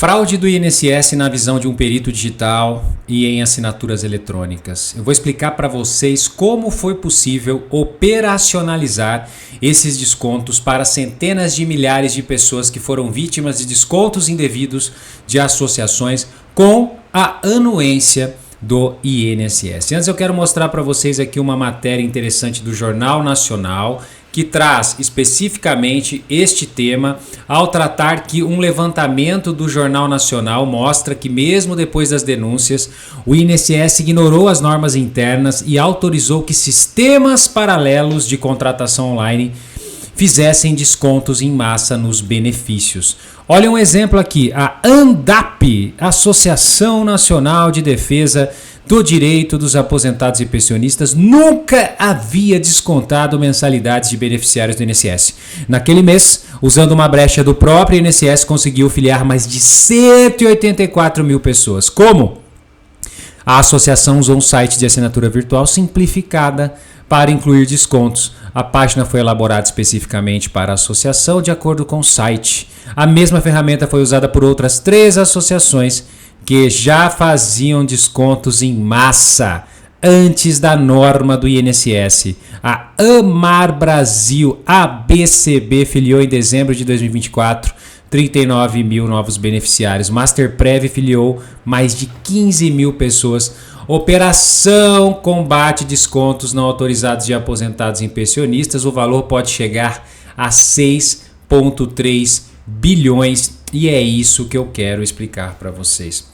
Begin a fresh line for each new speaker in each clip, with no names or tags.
Fraude do INSS na visão de um perito digital e em assinaturas eletrônicas. Eu vou explicar para vocês como foi possível operacionalizar esses descontos para centenas de milhares de pessoas que foram vítimas de descontos indevidos de associações com a anuência do INSS. Antes eu quero mostrar para vocês aqui uma matéria interessante do Jornal Nacional que traz especificamente este tema ao tratar que um levantamento do Jornal Nacional mostra que mesmo depois das denúncias, o INSS ignorou as normas internas e autorizou que sistemas paralelos de contratação online fizessem descontos em massa nos benefícios. Olha um exemplo aqui, a ANDAP, Associação Nacional de Defesa do Direito dos Aposentados e Pensionistas, nunca havia descontado mensalidades de beneficiários do INSS. Naquele mês, usando uma brecha do próprio INSS, conseguiu filiar mais de 184 mil pessoas. Como? A associação usou um site de assinatura virtual simplificada para incluir descontos. A página foi elaborada especificamente para a associação de acordo com o site. A mesma ferramenta foi usada por outras 3 associações que já faziam descontos em massa antes da norma do INSS. A Amar Brasil, ABCB, filiou em dezembro de 2024 39 mil novos beneficiários. Masterprev filiou mais de 15 mil pessoas. Operação combate descontos não autorizados de aposentados e pensionistas. O valor pode chegar a 6,3 bilhões e é isso que eu quero explicar para vocês.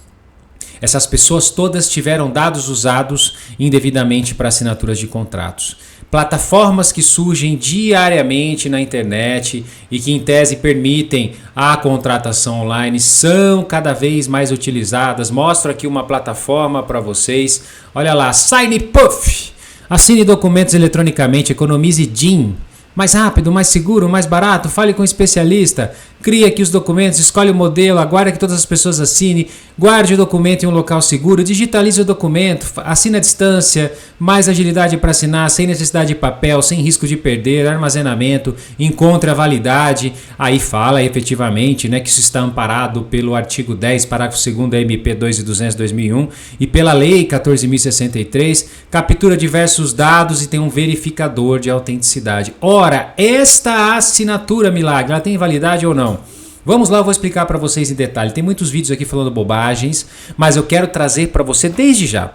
Essas pessoas todas tiveram dados usados indevidamente para assinaturas de contratos. Plataformas que surgem diariamente na internet e que em tese permitem a contratação online são cada vez mais utilizadas. Mostro aqui uma plataforma para vocês. Olha lá, SignPuff. Assine documentos eletronicamente, economize DIN. Mais rápido, mais seguro, mais barato, fale com um especialista, crie aqui os documentos, escolhe o modelo, aguarde que todas as pessoas assinem, guarde o documento em um local seguro, digitalize o documento, assine à distância, mais agilidade para assinar, sem necessidade de papel, sem risco de perder, armazenamento, encontre a validade. Aí fala efetivamente, né, que isso está amparado pelo artigo 10, parágrafo 2º da MP 2.200/2001 e pela Lei 14.063, captura diversos dados e tem um verificador de autenticidade. Ora, esta assinatura milagre, ela tem validade ou não? Vamos lá, eu vou explicar para vocês em detalhe. Tem muitos vídeos aqui falando bobagens, mas eu quero trazer para você desde já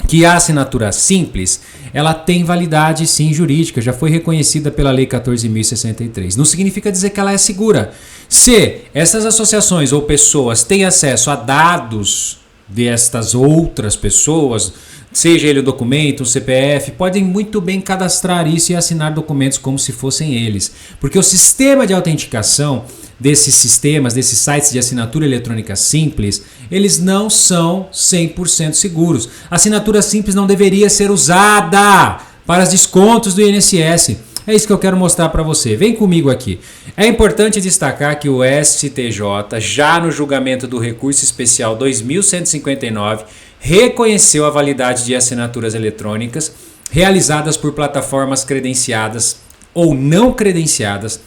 que a assinatura simples, ela tem validade sim jurídica, já foi reconhecida pela Lei 14.063. Não significa dizer que ela é segura. Se essas associações ou pessoas têm acesso a dados destas outras pessoas, seja ele o documento, um CPF, podem muito bem cadastrar isso e assinar documentos como se fossem eles. Porque o sistema de autenticação desses sistemas, desses sites de assinatura eletrônica simples, eles não são 100% seguros. A assinatura simples não deveria ser usada para os descontos do INSS. É isso que eu quero mostrar para você. Vem comigo aqui. É importante destacar que o STJ, já no julgamento do recurso especial 2159, reconheceu a validade de assinaturas eletrônicas realizadas por plataformas credenciadas ou não credenciadas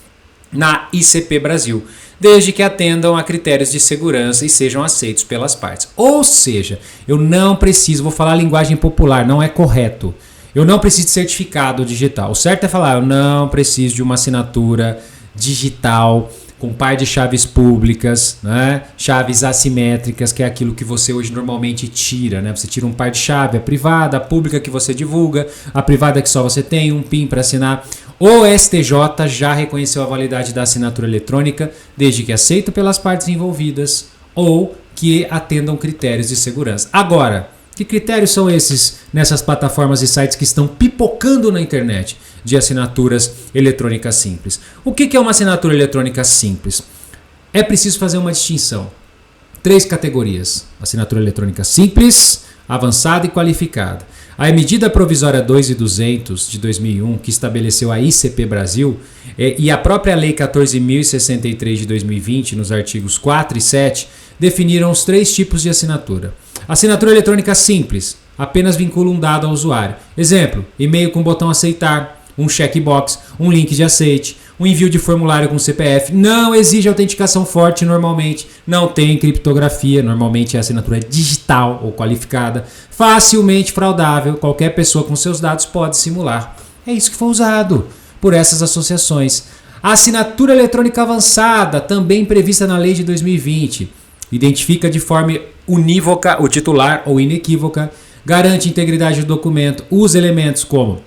na ICP Brasil, desde que atendam a critérios de segurança e sejam aceitos pelas partes. Ou seja, eu não preciso, vou falar a linguagem popular, não é correto. Eu não preciso de certificado digital. O certo é falar, eu não preciso de uma assinatura digital com par de chaves públicas, né? Chaves assimétricas, que é aquilo que você hoje normalmente tira, né? Você tira um par de chave, a privada, a pública que você divulga, a privada que só você tem, um PIN para assinar. O STJ já reconheceu a validade da assinatura eletrônica, desde que aceito pelas partes envolvidas ou que atendam critérios de segurança. Agora, que critérios são esses nessas plataformas e sites que estão pipocando na internet de assinaturas eletrônicas simples? O que é uma assinatura eletrônica simples? É preciso fazer uma distinção. 3 categorias: assinatura eletrônica simples, avançada e qualificada. A medida provisória 2.200 de 2001, que estabeleceu a ICP Brasil, e a própria Lei 14.063 de 2020, nos artigos 4 e 7, definiram os 3 tipos de assinatura. Assinatura eletrônica simples, apenas vincula um dado ao usuário. Exemplo, e-mail com botão aceitar, um checkbox, um link de aceite. O envio de formulário com CPF não exige autenticação forte normalmente, não tem criptografia, normalmente é assinatura digital ou qualificada, facilmente fraudável, qualquer pessoa com seus dados pode simular. É isso que foi usado por essas associações. A assinatura eletrônica avançada, também prevista na lei de 2020, identifica de forma unívoca o titular ou inequívoca, garante integridade do documento, usa elementos como...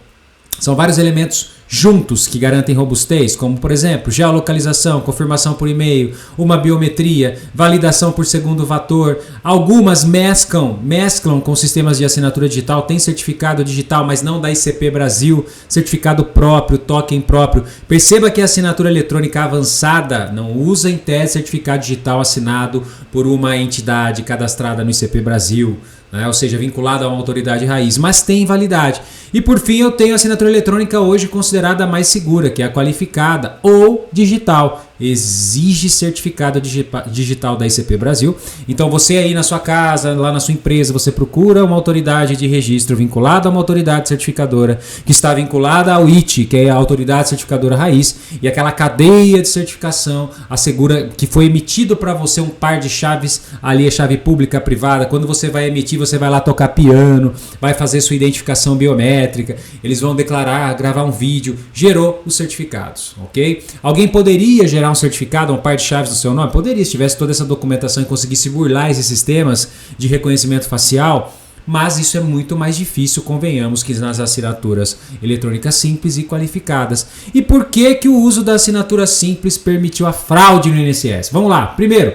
São vários elementos juntos que garantem robustez, como, por exemplo, geolocalização, confirmação por e-mail, uma biometria, validação por segundo fator. Algumas mesclam com sistemas de assinatura digital, tem certificado digital, mas não da ICP Brasil, certificado próprio, token próprio. Perceba que a assinatura eletrônica avançada não usa em tese certificado digital assinado por uma entidade cadastrada no ICP Brasil, né? Ou seja, vinculada a uma autoridade raiz, mas tem validade. E por fim eu tenho a assinatura eletrônica hoje considerada a mais segura, que é a qualificada ou digital. Exige certificado digital da ICP Brasil. Então você aí na sua casa, lá na sua empresa, você procura uma autoridade de registro vinculada a uma autoridade certificadora, que está vinculada ao IT, que é a autoridade certificadora raiz, e aquela cadeia de certificação assegura que foi emitido para você um par de chaves, ali a chave pública, privada. Quando você vai emitir, você vai lá tocar piano, vai fazer sua identificação biométrica, eles vão declarar, gravar um vídeo, gerou os certificados, ok? Alguém poderia gerar um certificado, um par de chaves do seu nome? Poderia, se tivesse toda essa documentação e conseguisse burlar esses sistemas de reconhecimento facial, mas isso é muito mais difícil, convenhamos, que nas assinaturas eletrônicas simples e qualificadas. E por que que o uso da assinatura simples permitiu a fraude no INSS? Vamos lá. Primeiro,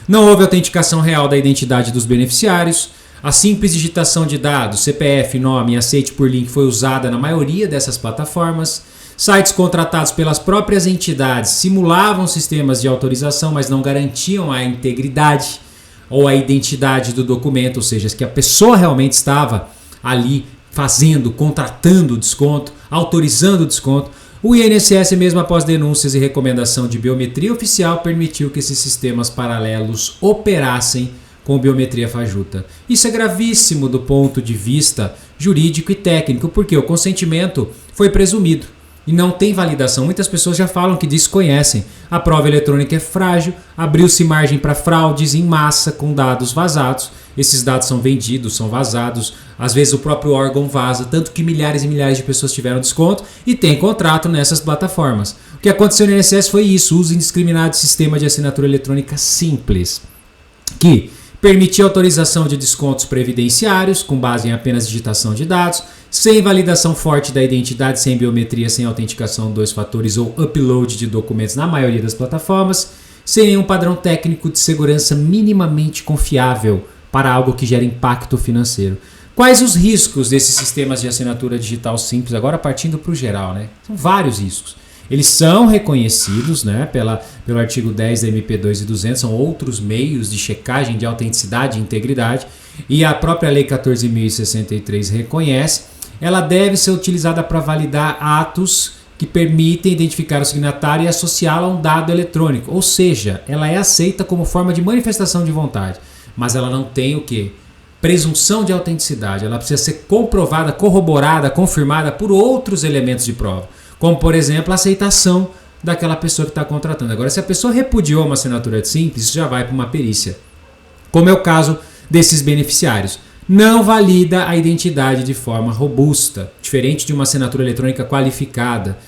não houve autenticação real da identidade dos beneficiários. A simples digitação de dados, CPF, nome e aceite por link foi usada na maioria dessas plataformas. Sites contratados pelas próprias entidades simulavam sistemas de autorização, mas não garantiam a integridade ou a identidade do documento, ou seja, que a pessoa realmente estava ali fazendo, contratando o desconto, autorizando o desconto. O INSS, mesmo após denúncias e recomendação de biometria oficial, permitiu que esses sistemas paralelos operassem com biometria fajuta. Isso é gravíssimo do ponto de vista jurídico e técnico, porque o consentimento foi presumido e não tem validação. Muitas pessoas já falam que desconhecem. A prova eletrônica é frágil, abriu-se margem para fraudes em massa com dados vazados. Esses dados são vendidos, são vazados, às vezes o próprio órgão vaza, tanto que milhares e milhares de pessoas tiveram desconto e tem contrato nessas plataformas. O que aconteceu no INSS foi isso, o uso indiscriminado de sistema de assinatura eletrônica simples, que permitia autorização de descontos previdenciários com base em apenas digitação de dados, sem validação forte da identidade, sem biometria, sem autenticação 2 fatores ou upload de documentos na maioria das plataformas, sem nenhum padrão técnico de segurança minimamente confiável para algo que gera impacto financeiro. Quais os riscos desses sistemas de assinatura digital simples? Agora partindo para o geral, né? São vários riscos. Eles são reconhecidos, né, pelo artigo 10 da MP2 e 200, são outros meios de checagem de autenticidade e integridade, e a própria Lei 14.063 reconhece. Ela deve ser utilizada para validar atos que permitem identificar o signatário e associá-lo a um dado eletrônico, ou seja, ela é aceita como forma de manifestação de vontade, mas ela não tem o quê? Presunção de autenticidade, ela precisa ser comprovada, corroborada, confirmada por outros elementos de prova, como por exemplo a aceitação daquela pessoa que está contratando. Agora, se a pessoa repudiou uma assinatura simples, isso já vai para uma perícia, como é o caso desses beneficiários. Não valida a identidade de forma robusta, diferente de uma assinatura eletrônica qualificada.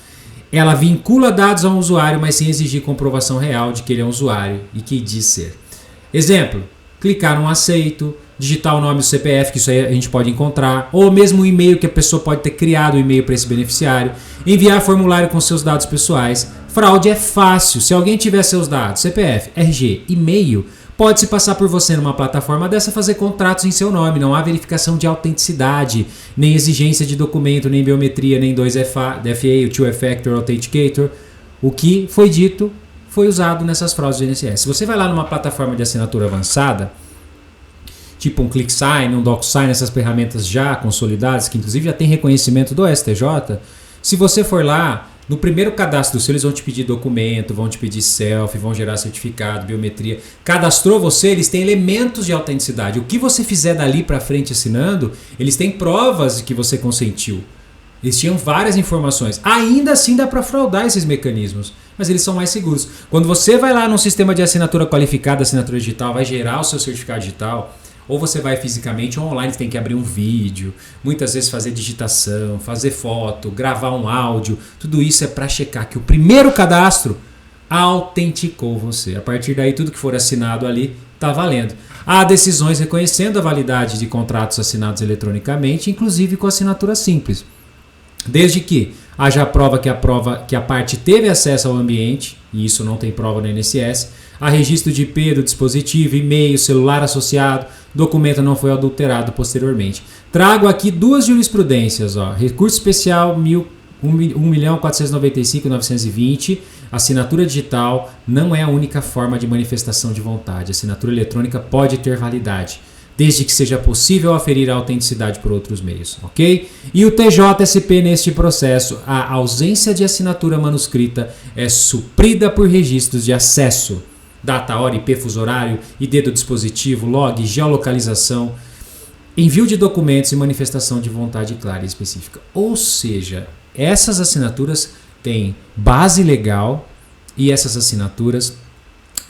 Ela vincula dados a um usuário, mas sem exigir comprovação real de que ele é um usuário e que diz ser. Exemplo, clicar no aceito, digitar o nome do CPF, que isso aí a gente pode encontrar, ou mesmo o e-mail, que a pessoa pode ter criado o e-mail para esse beneficiário, enviar formulário com seus dados pessoais. Fraude é fácil. Se alguém tiver seus dados, CPF, RG, e-mail, pode se passar por você numa plataforma dessa, fazer contratos em seu nome. Não há verificação de autenticidade, nem exigência de documento, nem biometria, nem 2FA, o Two Factor Authenticator. O que foi dito foi usado nessas fraudes do INSS. Se você vai lá numa plataforma de assinatura avançada, tipo um ClickSign, um DocSign, essas ferramentas já consolidadas, que inclusive já tem reconhecimento do STJ, se você for lá, no primeiro cadastro seu, eles vão te pedir documento, vão te pedir selfie, vão gerar certificado, biometria. Cadastrou você, eles têm elementos de autenticidade. O que você fizer dali para frente assinando, eles têm provas de que você consentiu. Eles tinham várias informações. Ainda assim dá para fraudar esses mecanismos, mas eles são mais seguros. Quando você vai lá num sistema de assinatura qualificada, assinatura digital, vai gerar o seu certificado digital, ou você vai fisicamente ou online, você tem que abrir um vídeo, muitas vezes fazer digitação, fazer foto, gravar um áudio. Tudo isso é para checar que o primeiro cadastro autenticou você. A partir daí, tudo que for assinado ali está valendo. Há decisões reconhecendo a validade de contratos assinados eletronicamente, inclusive com assinatura simples. Desde que haja a prova que a parte teve acesso ao ambiente, e isso não tem prova no INSS, há registro de IP do dispositivo, e-mail, celular associado, documento não foi adulterado posteriormente. Trago aqui duas jurisprudências, ó. Recurso especial 1.495.920, assinatura digital não é a única forma de manifestação de vontade. A assinatura eletrônica pode ter validade, desde que seja possível aferir a autenticidade por outros meios, ok? E o TJSP neste processo, a ausência de assinatura manuscrita é suprida por registros de acesso, data, hora, IP, fuso horário, ID do dispositivo, log, geolocalização, envio de documentos e manifestação de vontade clara e específica. Ou seja, essas assinaturas têm base legal e essas assinaturas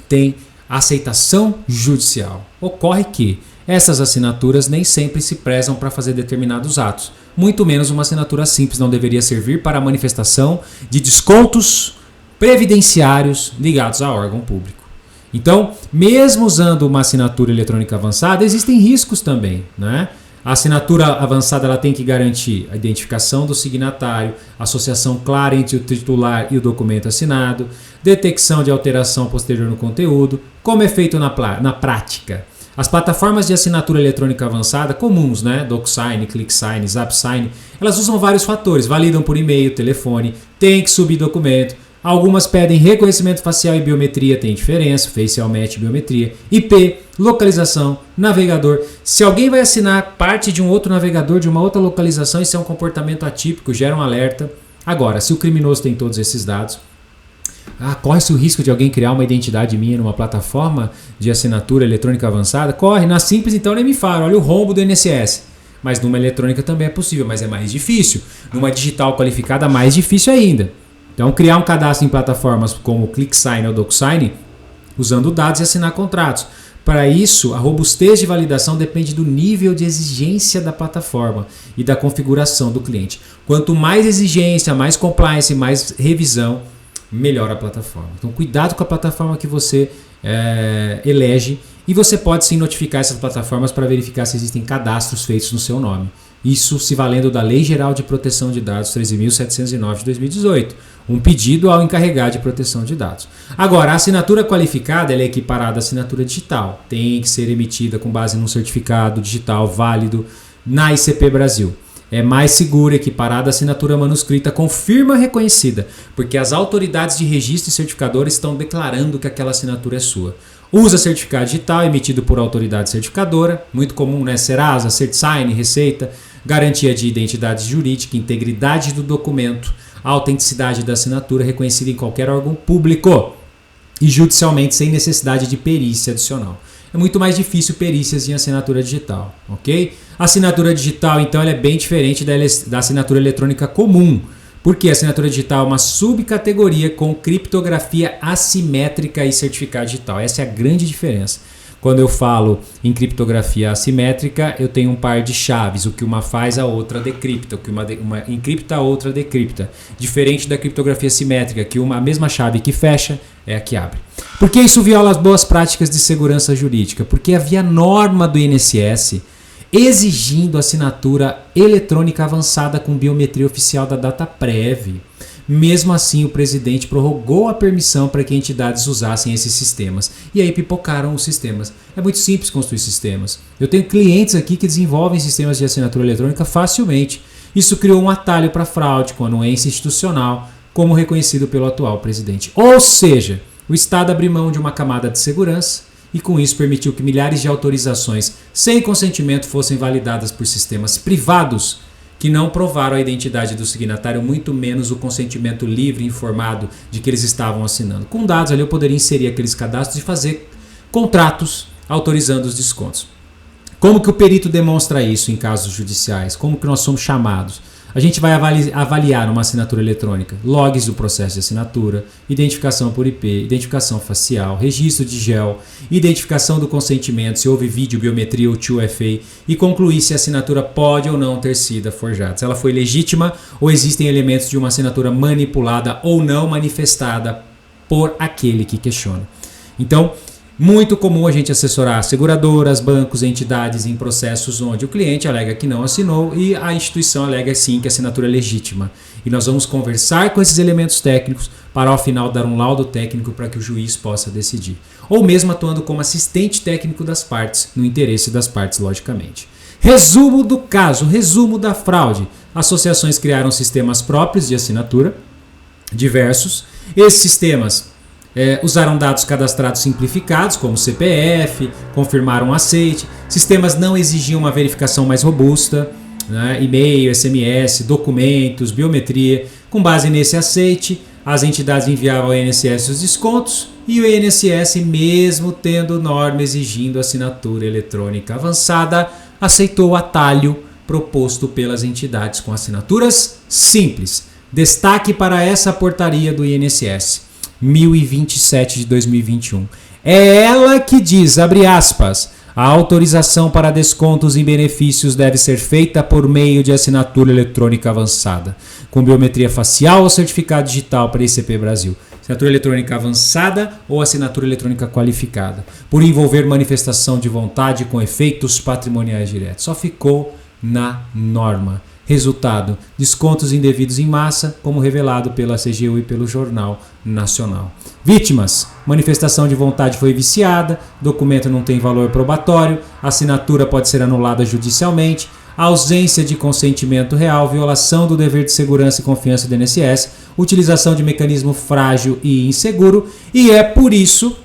têm aceitação judicial. Ocorre que essas assinaturas nem sempre se prezam para fazer determinados atos. Muito menos uma assinatura simples não deveria servir para a manifestação de descontos previdenciários ligados a órgão público. Então, mesmo usando uma assinatura eletrônica avançada, existem riscos também, né? A assinatura avançada ela tem que garantir a identificação do signatário, associação clara entre o titular e o documento assinado, detecção de alteração posterior no conteúdo, como é feito na prática. As plataformas de assinatura eletrônica avançada comuns, né? DocSign, ClickSign, ZapSign, elas usam vários fatores, validam por e-mail, telefone, tem que subir documento. Algumas pedem reconhecimento facial e biometria, tem diferença, facial match e biometria, IP, localização, navegador. Se alguém vai assinar parte de um outro navegador, de uma outra localização, isso é um comportamento atípico, gera um alerta. Agora, se o criminoso tem todos esses dados, corre-se o risco de alguém criar uma identidade minha numa plataforma de assinatura eletrônica avançada? Corre. Na simples, então, nem me fala. Olha o rombo do INSS. Mas numa eletrônica também é possível, mas é mais difícil. Numa digital qualificada, mais difícil ainda. Então, criar um cadastro em plataformas como o ClickSign ou DocSign, usando dados e assinar contratos. Para isso, a robustez de validação depende do nível de exigência da plataforma e da configuração do cliente. Quanto mais exigência, mais compliance, mais revisão, melhor a plataforma. Então, cuidado com a plataforma que você elege, e você pode sim notificar essas plataformas para verificar se existem cadastros feitos no seu nome. Isso se valendo da Lei Geral de Proteção de Dados 13.709 de 2018, um pedido ao encarregado de proteção de dados. Agora, a assinatura qualificada ela é equiparada à assinatura digital, tem que ser emitida com base num certificado digital válido na ICP Brasil. É mais segura, equiparada à assinatura manuscrita com firma reconhecida, porque as autoridades de registro e certificadores estão declarando que aquela assinatura é sua. Usa certificado digital emitido por autoridade certificadora, muito comum, né? Serasa, CertSign, Receita, garantia de identidade jurídica, integridade do documento, autenticidade da assinatura reconhecida em qualquer órgão público e judicialmente sem necessidade de perícia adicional. É muito mais difícil perícias em assinatura digital, ok? A assinatura digital, então, ela é bem diferente da assinatura eletrônica comum, porque a assinatura digital é uma subcategoria com criptografia assimétrica e certificado digital. Essa é a grande diferença. Quando eu falo em criptografia assimétrica, eu tenho um par de chaves. O que uma faz, a outra decripta. O que uma encripta, a outra decripta. Diferente da criptografia simétrica, que a mesma chave que fecha é a que abre. Por que isso viola as boas práticas de segurança jurídica? Porque havia norma do INSS exigindo assinatura eletrônica avançada com biometria oficial da Dataprev. Mesmo assim, o presidente prorrogou a permissão para que entidades usassem esses sistemas. E aí pipocaram os sistemas. É muito simples construir sistemas. Eu tenho clientes aqui que desenvolvem sistemas de assinatura eletrônica facilmente. Isso criou um atalho para fraude com anuência institucional, como reconhecido pelo atual presidente. Ou seja, o Estado abriu mão de uma camada de segurança e com isso permitiu que milhares de autorizações sem consentimento fossem validadas por sistemas privados que não provaram a identidade do signatário, muito menos o consentimento livre e informado de que eles estavam assinando. Com dados ali eu poderia inserir aqueles cadastros e fazer contratos autorizando os descontos. Como que o perito demonstra isso em casos judiciais? Como que nós somos chamados? A gente vai avaliar numa assinatura eletrônica logs do processo de assinatura, identificação por IP, identificação facial, registro de GEL, identificação do consentimento, se houve vídeo, biometria ou 2FA e concluir se a assinatura pode ou não ter sido forjada, se ela foi legítima ou existem elementos de uma assinatura manipulada ou não manifestada por aquele que questiona. Então, muito comum a gente assessorar seguradoras, bancos, entidades em processos onde o cliente alega que não assinou e a instituição alega sim que a assinatura é legítima. E nós vamos conversar com esses elementos técnicos para ao final dar um laudo técnico para que o juiz possa decidir. Ou mesmo atuando como assistente técnico das partes, no interesse das partes, logicamente. Resumo do caso, resumo da fraude. Associações criaram sistemas próprios de assinatura, diversos. Esses sistemas usaram dados cadastrados simplificados, como CPF, confirmaram aceite. Sistemas não exigiam uma verificação mais robusta, né? E-mail, SMS, documentos, biometria. Com base nesse aceite, as entidades enviavam ao INSS os descontos e o INSS, mesmo tendo norma exigindo assinatura eletrônica avançada, aceitou o atalho proposto pelas entidades com assinaturas simples. Destaque para essa portaria do INSS. 1027 de 2021. É ela que diz, abre aspas, a autorização para descontos em benefícios deve ser feita por meio de assinatura eletrônica avançada, com biometria facial ou certificado digital para ICP Brasil. Assinatura eletrônica avançada ou assinatura eletrônica qualificada, por envolver manifestação de vontade com efeitos patrimoniais diretos. Só ficou na norma. Resultado, descontos indevidos em massa, como revelado pela CGU e pelo Jornal Nacional. Vítimas, manifestação de vontade foi viciada, documento não tem valor probatório, assinatura pode ser anulada judicialmente, ausência de consentimento real, violação do dever de segurança e confiança do INSS, utilização de mecanismo frágil e inseguro, e é por isso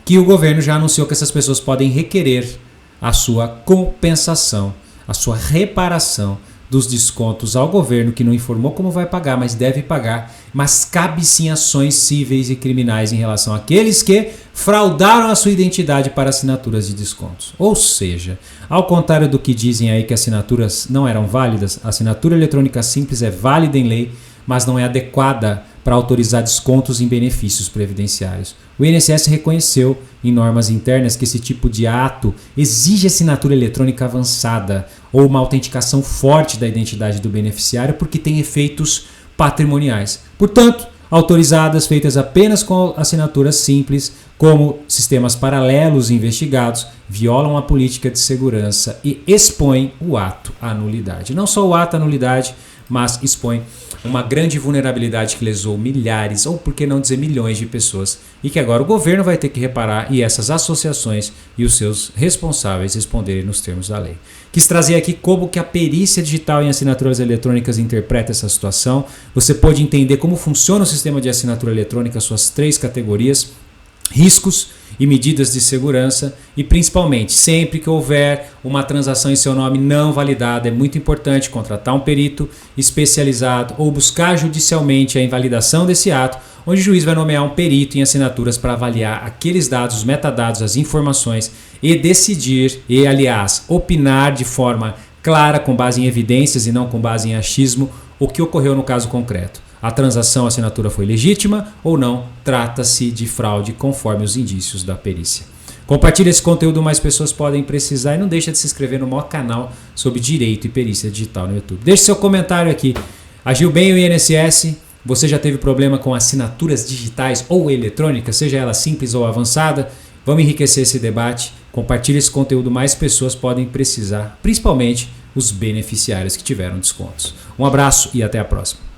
que o governo já anunciou que essas pessoas podem requerer a sua compensação, a sua reparação dos descontos ao governo, que não informou como vai pagar, mas deve pagar, mas cabe sim ações cíveis e criminais em relação àqueles que fraudaram a sua identidade para assinaturas de descontos. Ou seja, ao contrário do que dizem aí que assinaturas não eram válidas, a assinatura eletrônica simples é válida em lei, mas não é adequada para autorizar descontos em benefícios previdenciários. O INSS reconheceu em normas internas que esse tipo de ato exige assinatura eletrônica avançada ou uma autenticação forte da identidade do beneficiário porque tem efeitos patrimoniais. Portanto, autorizadas feitas apenas com assinaturas simples, como sistemas paralelos investigados, violam a política de segurança e expõem o ato à nulidade. Não só o ato à nulidade, mas expõe uma grande vulnerabilidade que lesou milhares, ou por que não dizer milhões de pessoas, e que agora o governo vai ter que reparar e essas associações e os seus responsáveis responderem nos termos da lei. Quis trazer aqui como que a perícia digital em assinaturas eletrônicas interpreta essa situação. Você pode entender como funciona o sistema de assinatura eletrônica, suas 3 categorias, riscos e medidas de segurança, e principalmente sempre que houver uma transação em seu nome não validada, é muito importante contratar um perito especializado ou buscar judicialmente a invalidação desse ato, onde o juiz vai nomear um perito em assinaturas para avaliar aqueles dados, os metadados, as informações e decidir e, aliás, opinar de forma clara, com base em evidências e não com base em achismo, o que ocorreu no caso concreto. A transação, a assinatura foi legítima ou não, trata-se de fraude conforme os indícios da perícia. Compartilhe esse conteúdo, mais pessoas podem precisar, e não deixa de se inscrever no maior canal sobre direito e perícia digital no YouTube. Deixe seu comentário aqui. Agiu bem o INSS? Você já teve problema com assinaturas digitais ou eletrônicas, seja ela simples ou avançada? Vamos enriquecer esse debate. Compartilhe esse conteúdo, mais pessoas podem precisar, principalmente os beneficiários que tiveram descontos. Um abraço e até a próxima.